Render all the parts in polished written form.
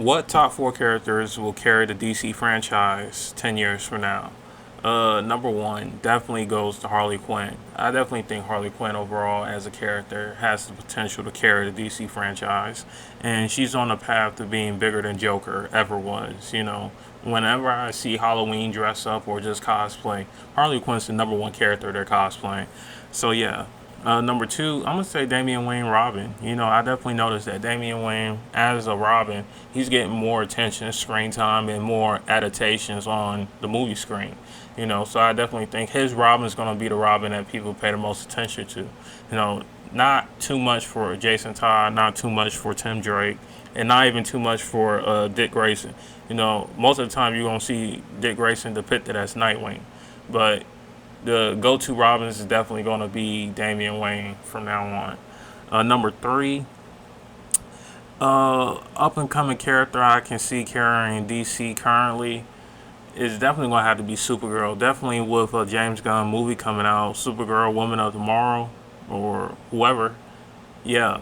What top four characters will carry the DC franchise 10 years from now? Number one definitely goes to Harley Quinn. I definitely think Harley Quinn overall as a character has the potential to carry the DC franchise, and she's on the path to being bigger than Joker ever was. Whenever I see Halloween dress up or just cosplay, Harley Quinn's the number one character they're cosplaying. So yeah, number two, I'm gonna say Damian Wayne Robin. I definitely noticed that Damian Wayne as a Robin, he's getting more attention, screen time, and more adaptations on the movie screen. So I definitely think his Robin is gonna be the Robin that people pay the most attention to. Not too much for Jason Todd, not too much for Tim Drake, and not even too much for Dick Grayson. Most of the time you're gonna see Dick Grayson depicted as Nightwing, but the go-to Robins is definitely going to be Damian Wayne from now on. Number three, up-and-coming character I can see carrying DC currently is definitely going to have to be Supergirl. Definitely with a James Gunn movie coming out, Supergirl, Woman of Tomorrow, or whoever. Yeah,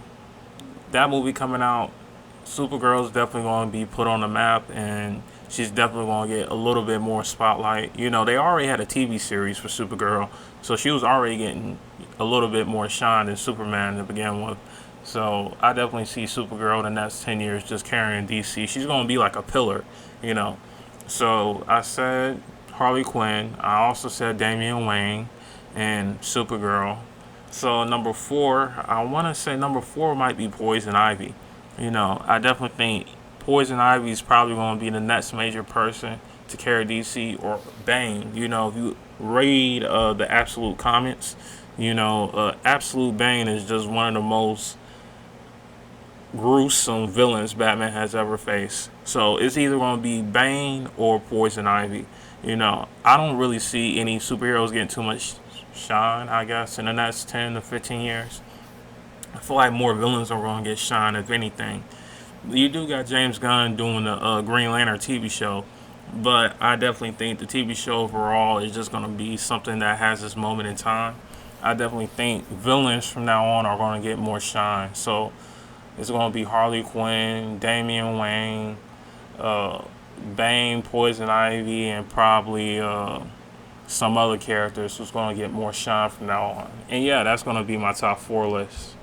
that movie coming out, Supergirl's definitely going to be put on the map, and she's definitely going to get a little bit more spotlight. They already had a TV series for Supergirl, so she was already getting a little bit more shine than Superman to begin with. So I definitely see Supergirl in the next 10 years just carrying DC. She's going to be like a pillar, you know. So I said Harley Quinn. I also said Damian Wayne and Supergirl. So number four, I want to say number four might be Poison Ivy. I definitely think Poison Ivy is probably going to be the next major person to carry DC, or Bane. If you read the Absolute comments, Absolute Bane is just one of the most gruesome villains Batman has ever faced. So it's either going to be Bane or Poison Ivy. I don't really see any superheroes getting too much shine, I guess, in the next 10 to 15 years. I feel like more villains are going to get shine, if anything. You do got James Gunn doing the Green Lantern TV show, but I definitely think the TV show overall is just going to be something that has this moment in time. I definitely think villains from now on are going to get more shine. So it's going to be Harley Quinn, Damian Wayne, uh, Bane, Poison Ivy, and probably some other characters who's going to get more shine from now on. And yeah, that's going to be my top four list.